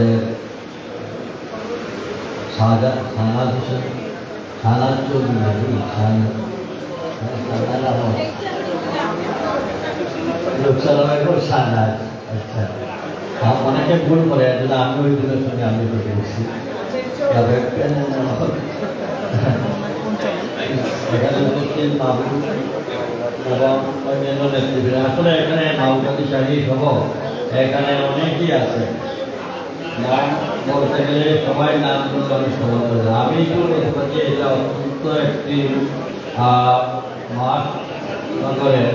আমাদের শাহনাজ হোসেন, শাহনাজ চৌধুরী নাকি শাহনাজ। আচ্ছা, অনেকে ভুল করে, আমি ওই দিনের সঙ্গে আমি বলে গেছি। এখানে উপস্থিত মাহবুব এবং অন্যান্য নেতৃবৃন্দ, আসলে এখানে মাহবুবাদী শাহী সহ এখানে অনেকেই আছে, নাম বলতে গেলে সবাই নাম বলতে আমি সমান করে। আমি একটু বলতে পারি এটা অত্যন্ত একটি মাঠ নগরের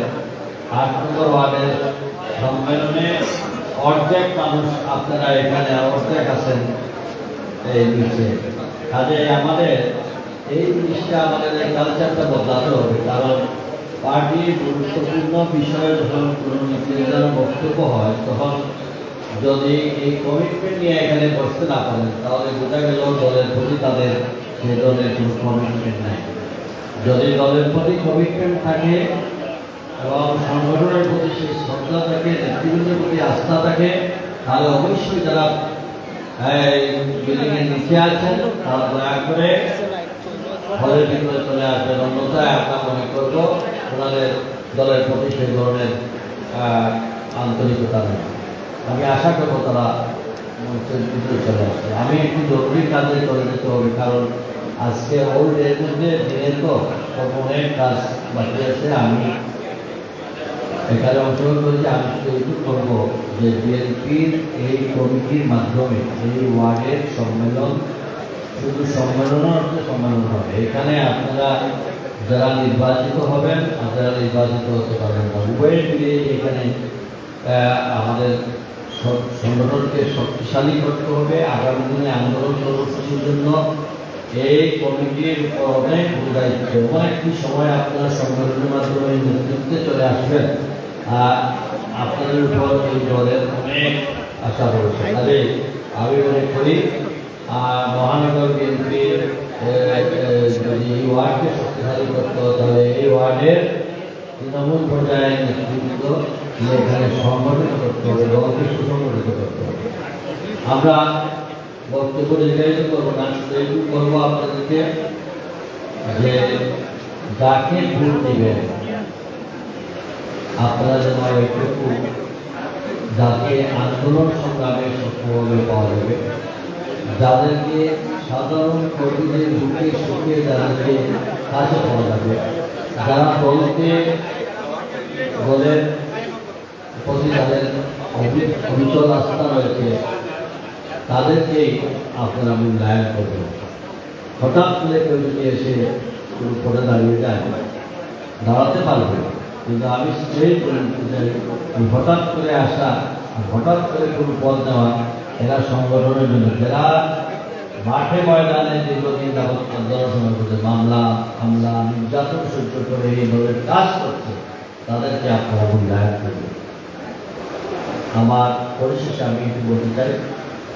৮ নম্বর ওয়ার্ডের সম্মেলনে অর্ধেক মানুষ আপনারা এখানে অর্ধেক আছেন এই নিচে। কাজে আমাদের এই জিনিসটা আমাদের কালচারটা বদলাতে হবে, কারণ পার্টির গুরুত্বপূর্ণ বিষয়ে যখন কোনো নেতৃত্বের বক্তব্য হয় তখন যদি এই কমিটমেন্ট নিয়ে এখানে বসতে না পারেন তাহলে বোঝা গেল দলের প্রতি তাদের সে দলের কোনো কমিটমেন্ট নাই। যদি দলের প্রতি কমিটমেন্ট থাকে এবং সংগঠনের প্রতি সেই শ্রদ্ধা থাকে, নেতৃবৃন্দের প্রতি আস্থা থাকে, তাহলে অবশ্যই যারা বিল্ডিংয়ের নিচে আছেন তারা দয়া করে হলের ভিতরে চলে আসবেন। অন্যথায় আমরা মনে করবো ওনাদের দলের প্রতি সেই ধরনের আন্তরিকতা নেই। আমি আশা করবো তারা মঞ্চের ভিতরে চলে আসবে। আমি একটু জরুরি কাজে চলে যেতে হবে, কারণ আজকে ওল্ড এর মধ্যে দিনে তো অনেক কাজ বাকি আছে। আমি এখানে অংশগ্রহণ করেছি। আমি শুধু এইটুকু করবো যে বিএনপির এই কমিটির মাধ্যমে এই ওয়ার্ডের সম্মেলন শুধু সম্মেলনের অর্থে সম্মেলন হবে। এখানে আপনারা যারা নির্বাচিত হবেন আর যারা নির্বাচিত হতে পারবেন না, উভয় মিলে এখানে আমাদের সংগঠনকে শক্তিশালী করতে হবে। আগামী দিনে আন্দোলন কর্মসূচির জন্য এই কমিটির অনেক দায়িত্ব, অনেকটি সময় আপনারা সম্মেলনের মাধ্যমে নেতৃত্বে চলে আসবেন। আপনাদের উপর এই দলের অনেক আশা রয়েছে। তাহলে আমি মনে করি মহানগর বিএনপির যদি এই ওয়ার্ডকে শক্তিশালী করতে হয় তাহলে এই ওয়ার্ডের তৃণমূল পর্যায়ের নেতৃত্ব এখানে সংগঠিত করতে হবে, দলকে সুসংগঠিত করতে হবে। আমরা বক্তব্য দীর্ঘায়িত করবো না, এইটুকু করবো আপনাদেরকে যে যাকে ভোট দিবেন আপনারা যেন এইটুকু যাকে আন্দোলন সংগ্রামে সফলভাবে পাওয়া যাবে, যাদেরকে সাধারণ কর্মীদের বুকে সুখে যাদেরকে কাছে পাওয়া যাবে, যারা দলকে দলের প্রতি তাদের অবিচল আস্থা রয়েছে তাদেরকেই আপনারা মূল্যায়ন করবেন। হঠাৎ করে কেউ যদি এসে পরে দাঁড়িয়ে যায় দাঁড়াতে পারবে, কিন্তু আমি সেই হঠাৎ করে আসা হঠাৎ করে কোনো পদ নেওয়া এরা সংগঠনের জন্য যারা মাঠে ময়দানে দীর্ঘদিন যাবৎ আন্দোলন সময় করছে, মামলা হামলা নির্যাতন সহ্য করে এই দলের কাজ করছে, তাদেরকে আপনারা মূল্যায়ন করবেন। আমার পরিশেষে আমি একটু বলতে চাই,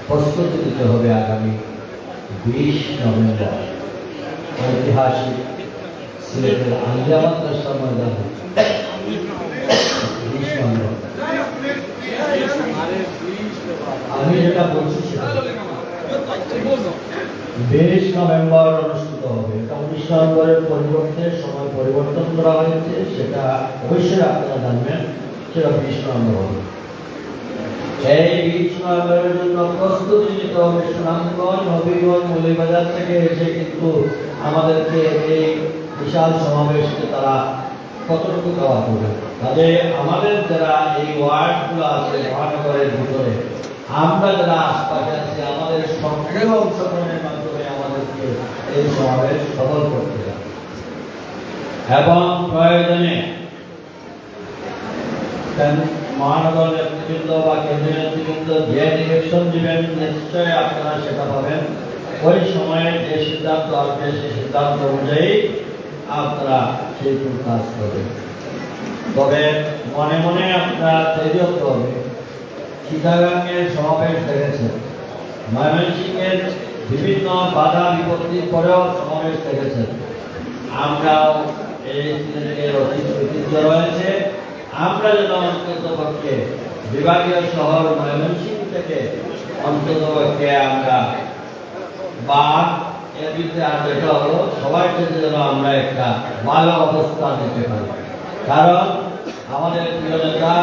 প্রস্তুতি দিতে হবে আগামী 20 নভেম্বর ঐতিহাসিক সিলেটের আঞ্জাবাদ দশটা ময়দান হচ্ছে 20 নভেম্বর। আমি যেটা বলছি সেটা 20 নভেম্বর অনুষ্ঠিত হবে। এটা 19 নভেম্বরের পরিবর্তে সময় পরিবর্তন করা হয়েছে, সেটা অবশ্যই আপনারা জানবেন, সেটা 20 নভেম্বর হবে। এই 20 নভেম্বরের জন্য প্রস্তুতি নিতে হবে। সুনামগঞ্জ, হবিগঞ্জ, মৌলভীবাজার থেকে এসে কিন্তু আমাদেরকে এই বিশাল সমাবেশকে তারা কতটুকু দেওয়া করবে। তাহলে আমাদের যারা এই ওয়ার্ডগুলো আছে মহানগরের ভিতরে, আমরা যারা আশপাশে আছি, আমাদের সক্রিয় অংশগ্রহণের মাধ্যমে আমাদেরকে এই সমাবেশ সফল করতে হবে এবং প্রয়োজনে মহানগর নেতৃবৃন্দ বা কেন্দ্রীয় নেতৃবৃন্দ যে ডিরেকশন দিবেন নিশ্চয়ই আপনারা সেটা পাবেন। ওই সময়ে যে সিদ্ধান্ত আসবে সেই সিদ্ধান্ত অনুযায়ী আপনারা সেই কাজ করবেন। তবে মনে মনে আপনারা তৈরি হতে হবে। চিটাগাংয়ের সমাবেশ দেখেছেন, ময়মনসিংহের বিভিন্ন বাধা বিপত্তির পরেও সমাবেশ দেখেছেন। আমরাও এই সিলেটের ঐতিহ্য রয়েছে, আমরা যেন অন্ততপক্ষে বিভাগীয় শহর ময়মনসিংহ থেকে অন্তত আমরা বা এর ভিতরে আর যেটা হলো সবার ক্ষেত্রে যেন আমরা একটা ভালো অবস্থান দিতে পারি। কারণ আমাদের প্রিয় নেতা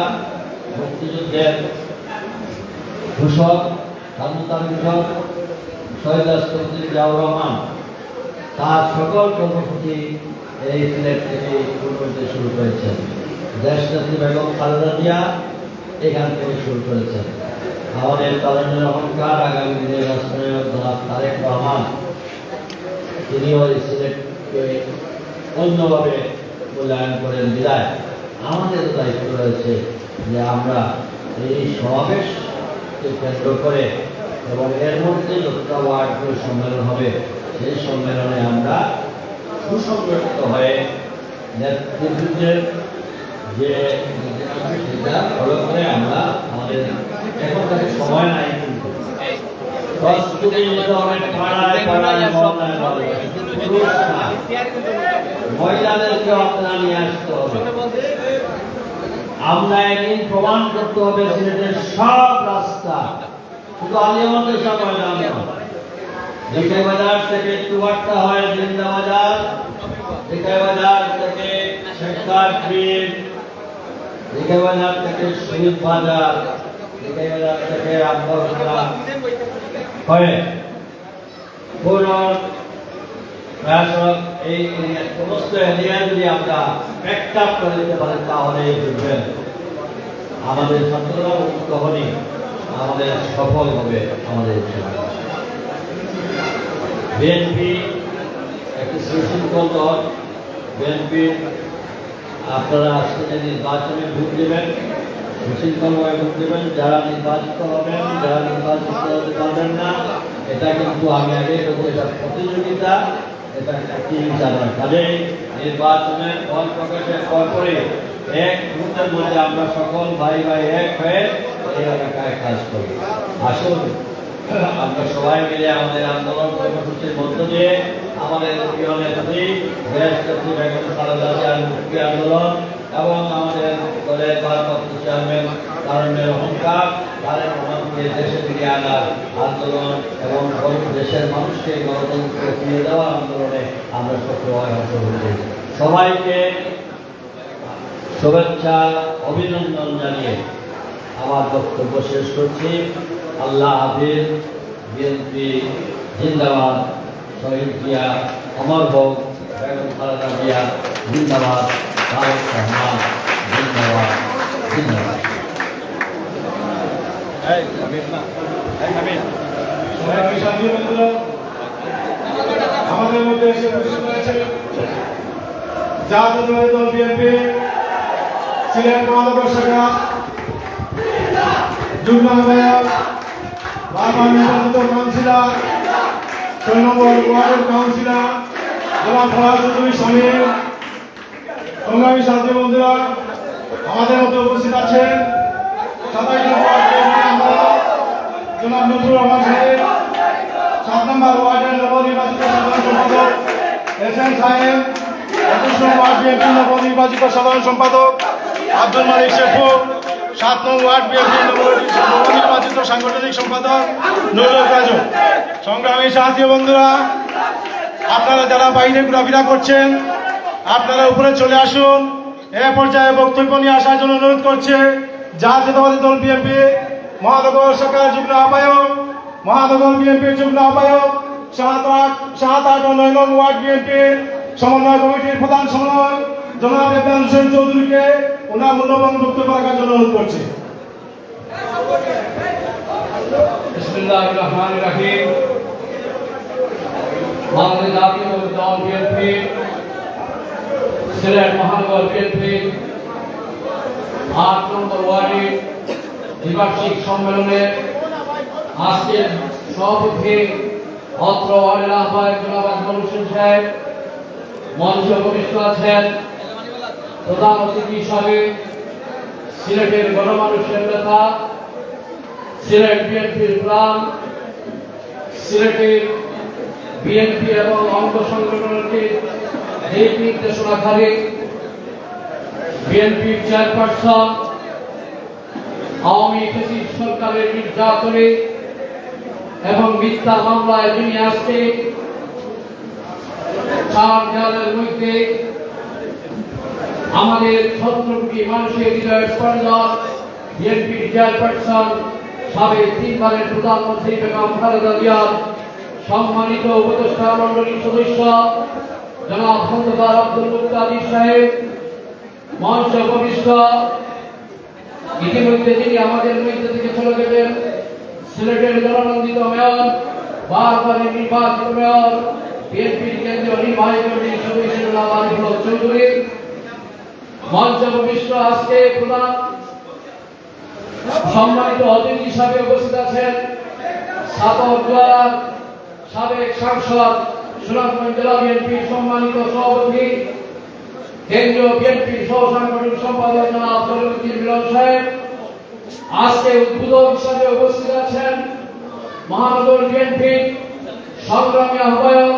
মুক্তিযুদ্ধের ঘোষক ঘোষক শহীদ রাষ্ট্রপতি জিয়াউর রহমান তার সকল কর্মসূচি এই সিলেট থেকে শুরু করেছেন। দেশনেত্রী বেগম খালেদা জিয়া এখান থেকে শুরু করেছেন। আমাদের তারুণ্যের অহংকার আগামী দিনের রাষ্ট্রনায়ক জনাব তারেক রহমান তিনিও এই সিলেটকে অন্যভাবে মূল্যায়ন করেন বিদায় আমাদের দায়িত্ব রয়েছে যে আমরা এই সমাবেশকে কেন্দ্র করে এবং এর মধ্যে যতটা ওয়ার্ড সম্মেলন হবে সেই সম্মেলনে আমরা সুসংগঠিত হয়ে নেতৃত্বের যে সেটা ফলো করে আমরা আমাদের এখন তাকে সময় নাই কিন্তু মহিলাদেরকে আপনারা নিয়ে আসতে হবে। আমরা একদিন প্রমাণ করতে হবে সিলেটের সব রাস্তা শুধু আলিয়াবাদের সব বাজার থেকে চুয়াট্টা হয় জিন্দা বাজার, বাজার থেকে শেখার ব্রিজ, বাজার থেকে শহীদ বাজার, বাজার থেকে আব্বাসরা হয়ে এই সমস্ত এরিয়া যদি আমরা প্যাকআপ করে দিতে পারি তাহলে বুঝবেন আমাদের ছাত্ররা তখনই আমাদের সফল হবে। আমাদের বিএনপি একটি সুশৃঙ্খল দল। বিএনপি আপনারা আজকে নির্বাচনে ভোট দেবেন, সুশৃঙ্খলভাবে ভোট দেবেন। যারা নির্বাচিত হবেন, যারা নির্বাচিত হতে পারবেন না, এটা কিন্তু আমি আগে এটা প্রতিযোগিতা, এটা প্রতিযোগিতা নয়। কাজে নির্বাচনের ফল প্রকাশের পরে এক মুহূর্তের মধ্যে আমরা সকল ভাই ভাই এক হয়ে এই এলাকায় কাজ করি। আসুন আমরা সবাই মিলে আমাদের আন্দোলন কর্মসূচির মধ্য দিয়ে আমাদের প্রিয় নেত্রী দেশনেত্রী বেগম খালেদা জিয়ার মুক্তি আন্দোলন এবং আমাদের দলের ভারপ্রাপ্ত চেয়ারম্যান তারুণ্যের অহংকার তারেক রহমানকে দেশে ফিরিয়ে আনার আন্দোলন এবং দেশের মানুষকে গণতন্ত্র ফিরিয়ে দেওয়ার আন্দোলনে আমরা সক্রিয়ভাবে অংশগ্রহণ করি। সবাইকে শুভেচ্ছা অভিনন্দন জানিয়ে আমার বক্তব্য শেষ করছি। আল্লাহ হাফিজ। বিএনপি জিন্দাবাদ। শহীদ জিয়া অমর হোক। বেগম খালেদা জিয়া জিন্দাবাদ। তারেক রহমান জিন্দাবাদ। জিন্দাবাদ। আমাদের মধ্যে এসে উপস্থিত হয়েছে জাতীয় দল বিএনপি সিলেট মহানগর শাখা যুগ্ম আহ্বায়ক, বারবার নির্বাচিত কাউন্সিলর, ৬ নম্বর ওয়ার্ডের কাউন্সিলর জনাব ফরাজুদ্দিন শামীম, সংগ্রামী সাথী বন্ধুরা, আমাদের মধ্যে উপস্থিত আছেন ২৭ নম্বর জনাব নজরুল রহমান সাহেব, ৭ নম্বর ওয়ার্ডের নবনির্বাচিত সাধারণ সম্পাদক এসএন সাহেব, ২১ নম্বর ওয়ার্ড বিএনপি নবনির্বাচিত সাধারণ সম্পাদক আব্দুল মালিক শেখু, ৭ নং ওয়ার্ড বিএনপি নবনির্বাচিত সাংগঠনিক সম্পাদক নুরুল রাজু। সংগ্রামী সাথী বন্ধুরা, আপনারা যারা বাইরে ঘোরাফেরা করছেন আপনারা উপরে চলে আসুন। এ পর্যায়ে বক্তব্য নিয়ে আসার জন্য অনুরোধ করছে জাতীয়তাবাদী দল বিএনপি মহানগর শাখার যুগ্ম আহ্বায়ক, মহানগর বিএনপির যুগ্ম আহ্বায়ক, ৭, ৮ ও ৯ নং ওয়ার্ড বিএনপির সমন্বয় কমিটির প্রধান সমন্বয়ক জনাব ইমরান হোসেন চৌধুরীকে ওনার মূল্যবান বক্তব্য রাখার জন্য অনুরোধ করছি। বিসমিল্লাহির রহমানির রহিম। বাংলাদেশ জাতীয় দল বিএনপি সিলেট মহানগর বিএনপি ৮ নম্বর ওয়ার্ডের দ্বিবার্ষিক সম্মেলনে আজকের সভাপতি অত্র ওয়ার্ডের আহ্বায়ক জনাব আকবর হোসেন সাহেব, মঞ্চে উপবিষ্ট আছেন প্রধান অতিথি হিসাবে সিলেটের গণমানুষের নেতা, সিলেট বিএনপির প্রাণ, সিলেটের বিএনপি এবং অঙ্গ সংগঠনের দিক নির্দেশনাকারী বিএনপির চেয়ারপারসন, আওয়ামী ফ্যাসিস্ট সরকারের নির্যাতনে এবং মিথ্যা মামলায় যিনি আজকে চার দেওয়ালের মধ্যে আমাদের 17 কোটি মানুষের হৃদয়ের স্পন্দন বিএনপির চেয়ারপারসন সাবেক 3 বারের প্রধানমন্ত্রী বেগম খালেদা জিয়ার সম্মানিত উপদেষ্টা মণ্ডলীর সদস্য জনাব খন্দকার আব্দুল মুক্তাদির সাহেব মঞ্চ উপবিষ্ট, ইতিমধ্যে যিনি আমাদের মধ্যে থেকে চলে গেলেন সিলেটের জননন্দিত মেয়র, বারবারের নির্বাচিত মেয়র, বিএনপির কেন্দ্রীয় নির্বাহী কমিটির সদস্য জনাব আরিফুল হক চৌধুরী, মঞ্চ উপবিষ্ট আজকে প্রধান সম্মানিত অতিথি হিসাবে উপস্থিত আছেন সাতক জেলার সাবেক সাংসদ সুনামগঞ্জ জেলা বিএনপির সম্মানিত সভাপতি, কেন্দ্রীয় বিএনপির সহ সাংগঠনিক সম্পাদক জনাব জলিলউদ্দিন মিলন সাহেব, আজকে উদ্বোধক হিসাবে উপস্থিত আছেন মহানগর বিএনপির সংগ্রামী আহ্বায়ক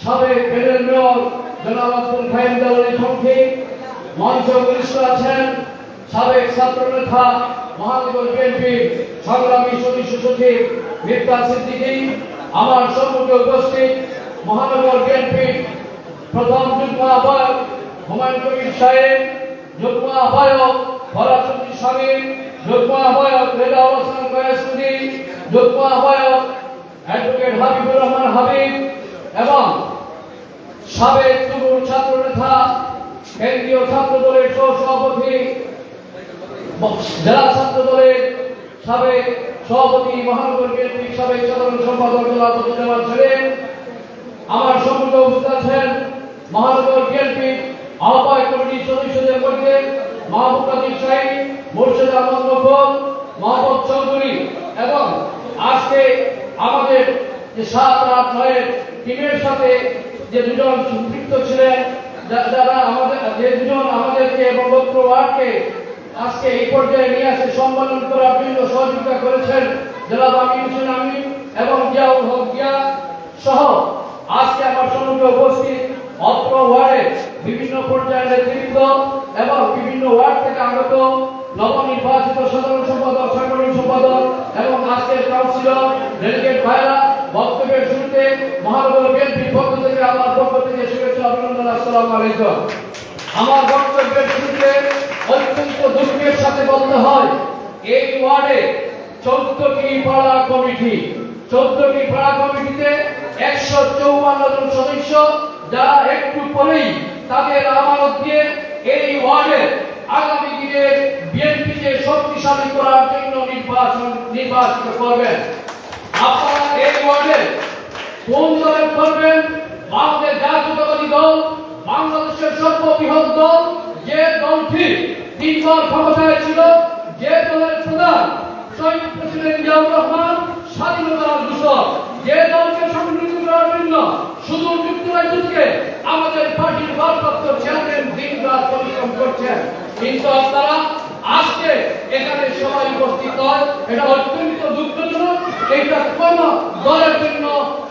সাবেক ফেডারেল মেয়র জনাব আব্দুল খায়ের দেওয়ানি সংক্ষী, মঞ্চ উপস্থিত আছেন সাবেক ছাত্র নেতা মহানগর বিএনপির সংগ্রামী সদস্য সচিব মির্জা সিদ্দিকী, আমার সম্মুখে উপস্থিত মহানগর বিএনপির প্রথম যুগ্ম আহ্বায়ক হুমায়ুন কবির সাহেব, যুগ্ম আহ্বায়ক ফরাসুদ্দিন শামীম, যুগ্ম আহ্বায়ক রেজাউল হাসান কয়াসুদ্দি, যুগ্ম আহ্বায়ক অ্যাডভোকেট হাবিবুর রহমান হাবিব এবং সাবেক যুব ছাত্র নেতা কেন্দ্রীয় ছাত্র দলের সহ সভাপতি, জেলা ছাত্র দলের সাবেক সভাপতি, মহানগর বিএনপির সাবেক সাধারণ সম্পাদক জনাব আব্দুল সেলিম, আমার সম্মুখে উপস্থিত আছেন মহানগর বিএনপি আহ্বায়ক কমিটির সদস্যদের মধ্যে মাহবুব কাদির সাহেব, মুর্শিদ আহমদ নফল, মোহাম্মদ চৌধুরী এবং আজকে আমাদের যে 7, 8, 9 টিমের সাথে যে দুজন সম্পৃক্ত ছিলেন, যারা যে দুজন আমাদেরকে এবং বক্র ওয়ার্ডকে আজকে এই পর্যায়ে নিয়ে আসে সম্মেলন করার জন্য সহযোগিতা করেছেন জনাব আমিন হোসেন আমিন এবং জিয়াউল হক জিয়া সহ আজকে আমার সম্মুখে উপস্থিত অত্র ওয়ার্ডের বিভিন্ন পর্যায়ের নেতৃত্ব এবং বিভিন্ন ওয়ার্ড থেকে আগত নবনির্বাচিত সাধারণ সম্পাদক, সাংগঠনিক সম্পাদক এবং আজকের কাউন্সিলর, ডেলিগেট ভাইরা, বক্তব্যের শুরুতে মহানগর বিএনপির পক্ষ থেকে আমার পক্ষ থেকে শুভেচ্ছা অভিনন্দন, আসসালামু আলাইকুম। আমার বক্তব্যের শুরুতে অত্যন্ত দুঃখের সাথে বলতে হয় এই ওয়ার্ডে 14টি পাড়া কমিটি, 14টি পাড়া কমিটিতে 154 জন সদস্য, যারা একটু পরেই তাদের আমানত দিয়ে এই ওয়ার্ডে আগামী দিনে বিএনপিকে শক্তিশালী করার জন্য নির্বাচিত করবেন। আপনারা এই ওয়ার্ডে কোন দলে করবেন? বাংলাদেশ জাতীয়তাবাদী দল, বাংলাদেশের সর্ববৃহৎ দল, যে দলটি 3 বার ক্ষমতায় ছিল, যে দলের প্রধান শহীদ প্রেসিডেন্ট জিয়াউর রহমান স্বাধীনতার ঘোষক, যে দলকে সংগঠিত করার জন্য শুধু যুক্তরাজ্য থেকে আমাদের পার্টির ভারপ্রাপ্ত চেয়ারম্যান দিনরাত পরিশ্রম করছেন, কিন্তু আপনারা আজকে এখানে সবাই উপস্থিত হয়, এটা অত্যন্ত দুঃখজনক। এটা কোন দলের জন্য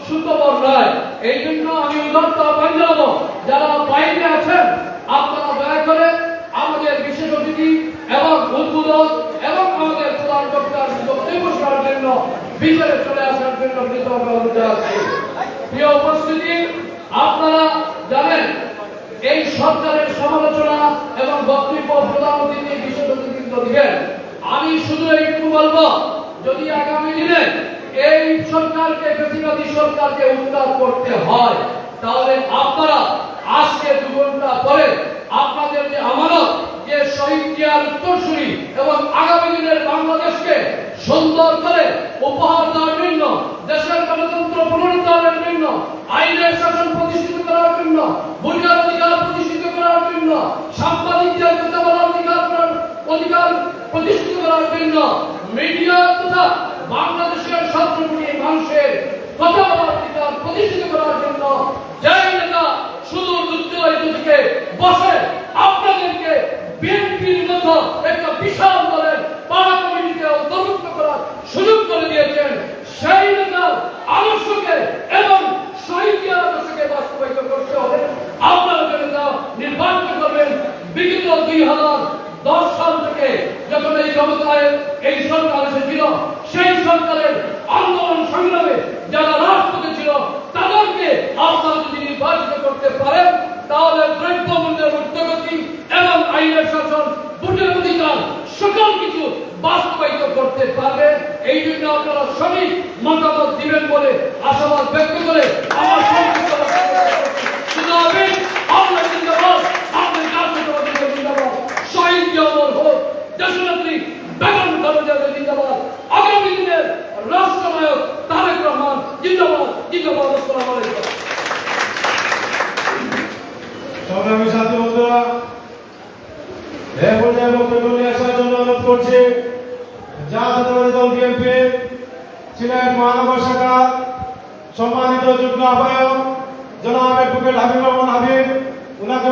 সুখবর নয়। এই জন্য আমি উদাত্ত আহ্বান জানাবো, যারা বাইরে আছেন আপনারা দয়া করে আমাদের বিশেষ অতিথি এবং উদ্বোধক এবং আমাদের প্রধান বক্তার বক্তব্য শোনার জন্য ভিতরে চলে আসার জন্য কৃতজ্ঞ অনুরোধ জানাচ্ছি। প্রিয় উপস্থিতি, আপনারা জানেন এই সরকারের সমালোচনা এবং বক্তব্য প্রধান অতিথি বিশেষ অতিথিত্ব দিবেন। আমি শুধু এইটুকু বলবো, যদি আগামী দিনে এই সরকারকে, ফ্যাসিবাদী সরকারকে উৎখাত করতে হয়, তাহলে আপনারা আজকে 2 ঘন্টা পরে আপনাদের যে আমানত, যে শহীদ জিয়ার উত্তরসূরি এবং আগামী দিনের বাংলাদেশকে সুন্দর করে উপহার দেওয়ার জন্য, দেশের গণতন্ত্র পুনরুদ্ধারের জন্য, আইনের শাসন প্রতিষ্ঠিত করার জন্য, ভোটার অধিকার প্রতিষ্ঠিত করার জন্য, সাংবাদিকদের কথা বলার অধিকার প্রতিষ্ঠিত করার জন্য, মিডিয়া তথা বাংলাদেশের 17 কোটি মানুষের কথা বলার অধিকার প্রতিষ্ঠিত করার জন্য যে নেতা সুদূর যুক্তরাজ্য থেকে বসে আপনাদেরকে বিএনপির মতো একটা বিশাল দলের পাড়া কমিটিতে অন্তর্ভুক্ত করার সুযোগ করে দিয়েছেন, সেই নেতার আদর্শকে এবং শহীদ জিয়ার আদর্শকে বাস্তবায়িত করতে হবে। আপনারা নেতা নির্বাচন করবেন। বিগত 2010 সাল থেকে যখন এই ক্ষমতায় এই সরকার এসেছিল, সেই সরকারের আন্দোলন সংগ্রামে যারা রাষ্ট্রপতি ছিল তাদেরকে আপনারা যদি নির্বাচিত করতে পারেন তাহলে দ্রব্যমূল্যের ঊর্ধ্বগতি এবং আইনের শাসন ভোটের অধিকার সকল কিছু বাস্তবায়িত করতে পারবে। এই জন্য আপনারা সঠিক মতামত দিবেন বলে আশাবাদ ব্যক্ত করে আমার সংক্ষিপ্ত আমরা জিন্দাবাদ, আমাদের জাতীয়তাবাদী দল জিন্দাবাদ, শহীদ জিয়াউর হোক, দেশনেত্রী বেগম খালেদা জিয়া জিন্দাবাদ, আগামী দিনের রাষ্ট্রনায়ক তারেক রহমান জিন্দাবাদ জিন্দাবাদ। আসসালামু আলাইকুম। সংগ্রামী সাথী বন্ধুরা, এ পর্যায়ে বক্তব্য নিয়ে আসার জন্য অনুরোধ করছি জাতীয়তাবাদী দল বিএনপির সিলেট মহানগর শাখা সম্মানিত যুগ্ম আহ্বায়ক জনাব অ্যাডভোকেট হাবিব রহমান হাবিব, উনাকে